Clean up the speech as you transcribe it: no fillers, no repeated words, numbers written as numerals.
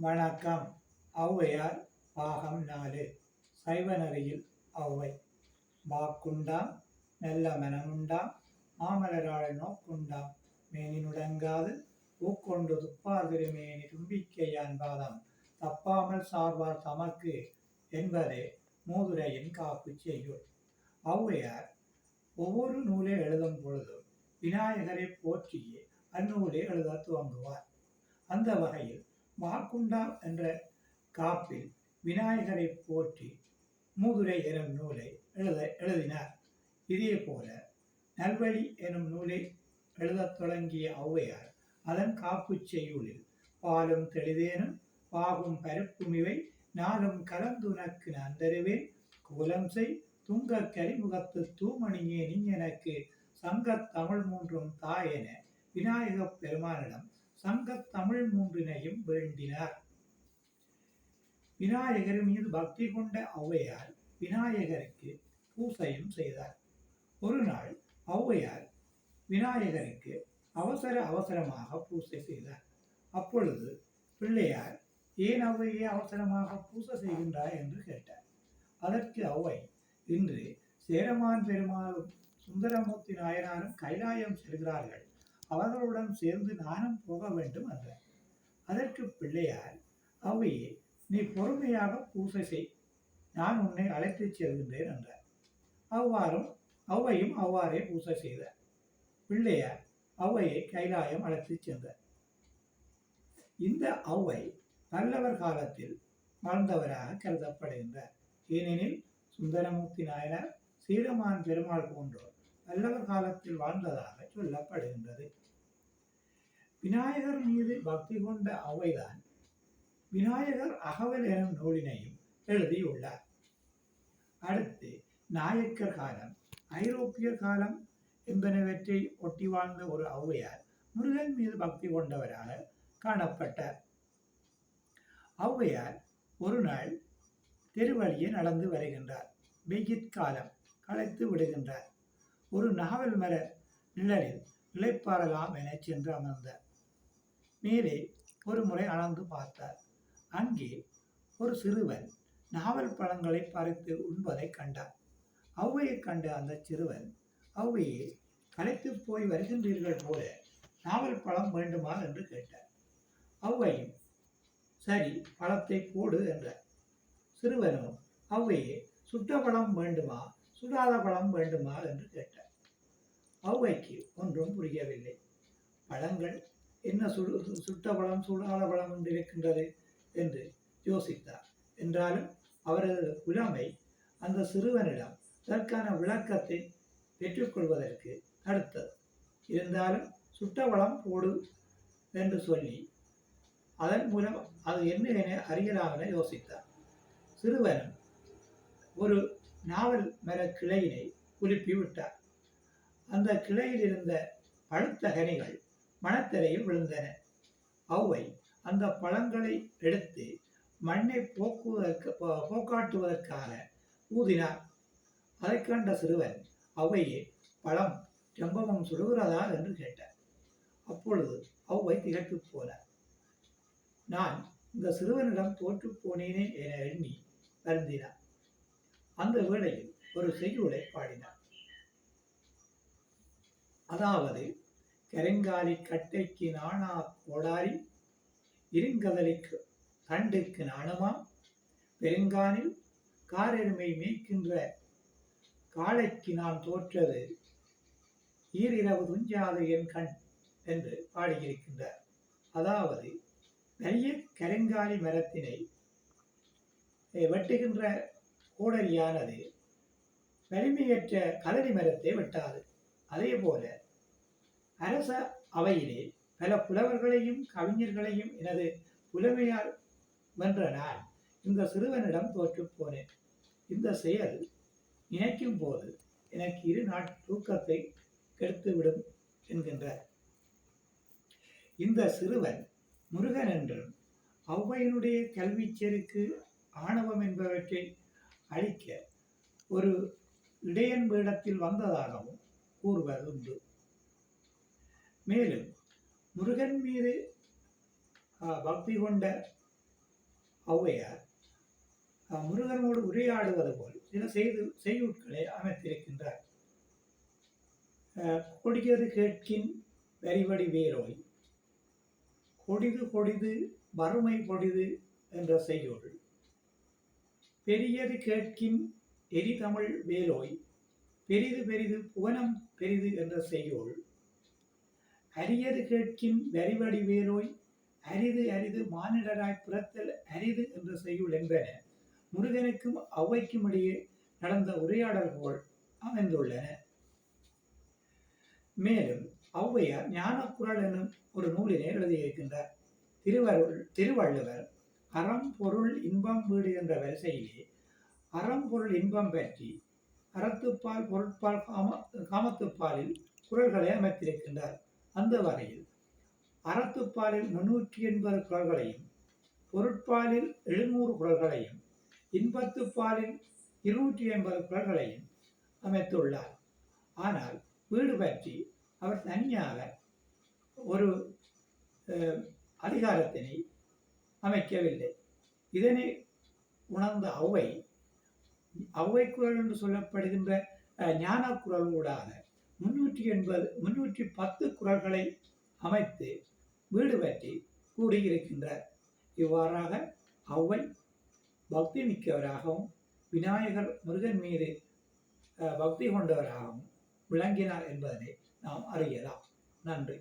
வணக்கம். ஔவையார் பாகம் 4. சைவநெறியில் ஔவை. வாக்குண்டாம் நல்ல மனமுண்டாம் மாமலராள் நோக்குண்டாம் மேனினுடங்காது ஊக்கொண்டு துப்பார் திருமேனி தும்பிக்கையான் பாதம் தப்பாமல் சார்வார் தமக்கு என்பதே மூதுரையின் காப்பு செய்யுள். ஔவையார் ஒவ்வொரு நூலை எழுதும் பொழுதும் விநாயகரை போற்றியே அந்நூலை எழுத துவங்குவார். அந்த வகையில் வாக்குண்டாம் என்ற காப்பில் விநாயகரை போற்றி மூதுரை எனும் நூலை எழுதினார். இதே போல நல்வழி எனும் நூலை எழுதத் தொடங்கிய ஔவையார் அதன் காப்பு செய்யுளில் பாலும் தெளிதேனும் பாகும் பருப்புமிவை நாளும் கலந்துனக்கு நான் தருவேன் கோலம் செய் துங்க கரிமுகத்து தூமணியே நீ எனக்கு சங்கத் தமிழ் மூன்றும் தாயென விநாயகப் பெருமானிடம் சங்கத் தமிழ் மூன்றினையும் வேண்டினார். விநாயகர் மீது பக்தி கொண்ட ஔவையார் விநாயகருக்கு பூசையும் செய்தார். ஒரு நாள் ஔவையார் விநாயகருக்கு அவசரமாக பூசை செய்தார். அப்பொழுது பிள்ளையார், ஏன் ஔவையே அவசரமாக பூசை செய்கின்றாய் என்று கேட்டார். அதற்கு ஔவை, இன்று சேரமான் பெருமாளும் சுந்தரமூர்த்தி நாயனாரும் கைலாயம் செல்கிறார்கள், அவர்களுடன் சேர்ந்து நானும் போக வேண்டும் என்றார். அதற்கு பிள்ளையார், ஔவையே நீ பொறுமையாக பூசை செய், நான் உன்னை அழைத்துச் செல்கின்றேன் என்றார். ஔவையும் அவ்வாறே பூசை செய்தார். பிள்ளையார் ஔவையை கைலாயம் அழைத்துச் சென்றார். இந்த ஔவை நல்லவர் காலத்தில் வாழ்ந்தவராக கருதப்படுகின்றார். ஏனெனில் சுந்தரமூர்த்தி நாயனார், சீரமான் பெருமாள் போன்றோர் நல்லவர் காலத்தில் வாழ்ந்ததாக சொல்லப்படுகின்றது. விநாயகர் மீது பக்தி கொண்ட ஔவைதான் விநாயகர் அகவல் எனும் நூலினையும் எழுதியுள்ளார். அடுத்து நாயக்கர் காலம், ஐரோப்பியர் காலம் என்பனவற்றை ஒட்டி வாழ்ந்த ஒரு ஔவையார் முருகன் மீது பக்தி கொண்டவராக காணப்பட்டார். ஔவையார் ஒரு நாள் தெருவழியே நடந்து வருகின்றார். வெயிற் காலம், களைத்து விடுகின்றார். ஒரு நாவல் மர நிழலில் இளைப்பாறலாம் என சென்று அமர்ந்தார். மேலே ஒரு முறை அளந்து பார்த்தார். அங்கே ஒரு சிறுவன் நாவல் பழங்களை பறித்து உண்பதை கண்டார். ஔவையை கண்ட அந்த சிறுவன், ஔவையே களைத்து போய் வருகின்றீர்கள் போல நாவல் பழம் வேண்டுமா என்று கேட்டார். ஔவையும் சரி பழத்தை போடு என்றார். சிறுவனோ, ஔவையே சுட்ட பழம் வேண்டுமா சுடாத பழம் வேண்டுமா என்று கேட்டார். ஔவைக்கு ஒன்றும் புரியவில்லை. பழங்கள் என்ன சுட்ட பழம் சுடாத பழம் என்று இருக்கின்றது என்று யோசித்தார். என்றாலும் அவரது புலமை அந்த சிறுவனிடம் அதற்கான விளக்கத்தை பெற்றுக்கொள்வதற்கு தடுத்தது. இருந்தாலும் சுட்ட பழம் போடு என்று சொல்லி அதன் மூலம் அது என்ன என அறியலாம் என யோசித்தார். சிறுவனும் ஒரு நாவல் மர கிளையினை குலுப்பி விட்டார். அந்த கிளையில் இருந்த பழுத்த கனிகள் மணத்தரையில் விழுந்தன. ஔவை அந்த பழங்களை எடுத்து மண்ணை போக்காட்டுவதற்காக ஊதினார். அதை கண்ட சிறுவன், ஔவையே பழம் ரொம்பவும் சுடுகிறதா என்று கேட்டார். அப்பொழுது ஔவை திகட்டு போனார். நான் இந்த சிறுவனிடம் தோற்று போனேனே என எண்ணி வருந்தினார். அந்த வேளையில் ஒரு செய்யுளை பாடினார். அதாவது, கருங்காலி கட்டைக்கு நாணா கோடாரி, இருங்கதலிக்கு தண்டுக்கு நாணமாம், பெருங்கானில் காரெருமை மேய்க்கின்ற காளைக்கு நான் தோற்றது, ஈரிரவு துஞ்சாது என் கண் என்று பாடியிருக்கின்றார். அதாவது, பெரிய கருங்காலி மரத்தினை வெட்டுகின்ற கோடரியானது வலிமையற்ற கதலி மரத்தை வெட்டாது. அதே போல அரச அவையிலே பல புலவர்களையும் கவிஞர்களையும் எனது புலமையால் வென்ற நான் இந்த சிறுவனிடம் தோற்று போனேன். இந்த செயல் நினைக்கும் போது எனக்கு 2 நாள் தூக்கத்தை கெடுத்துவிடும் என்கின்றார். இந்த சிறுவன் முருகன் என்றும் ஔவையினுடைய கல்வி செருக்கு ஆணவம் என்பவற்றை அழிக்க ஒரு இடையன் வேடத்தில் வந்ததாகவும் கூறுவதுண்டு. மேலும் முருகன் மீது பக்தி கொண்ட ஔவையார் முருகனோடு உரையாடுவது போல் சில செய்யுட்களை அமைத்திருக்கின்றார். கொடியது கேட்கின் வரிவடி வேரோய், கொடிது கொடிது வறுமை கொடிது என்ற செய்யுள், பெரியது கேட்கின் எரிதமிழ் வேலோய், பெரிது பெரிது புவனம் பெரிது என்ற செய்யுள், அரியது கேட்கின் வரிவடி வேலோய், அரிது அரிது மானிடராய் பிறத்தல் அரிது என்ற செய்யுள் என்பன முருகனுக்கும் ஔவைக்கும் இடையே நடந்த உரையாடல் போல் அமைந்துள்ளன. மேலும் ஔவையார் ஞானக்குரல் எனும் ஒரு நூலினை எழுதியிருக்கின்றார். திருவள்ளுவர் அறம் பொருள் இன்பம் வீடு என்ற வரிசையிலே அறம் பொருள் இன்பம் பற்றி அறத்துப்பால் பொருட்பால் காமத்துப்பாலில் குரல்களை அமைத்திருக்கின்றார். அந்த வகையில் அறத்துப்பாலில் 380 குரல்களையும், பொருட்பாலில் 700 குரல்களையும், இன்பத்துப்பாலில் 280 குரல்களையும் அமைத்துள்ளார். ஆனால் வீடு பற்றி அவர் தனியாக ஒரு அதிகாரத்தினை அமைக்கவில்லை. இதனை உணர்ந்த ஔவை குரல் என்று சொல்லப்படுகின்ற ஞான குரல் ஊடாக 310 குரல்களை அமைத்து வீடு பற்றி கூறியிருக்கின்றார். இவ்வாறாக ஔவை பக்தி மிக்கவராகவும் விநாயகர் முருகன் மீது பக்தி கொண்டவராகவும் விளங்கினார் என்பதனை நாம் அறியலாம். நன்றி.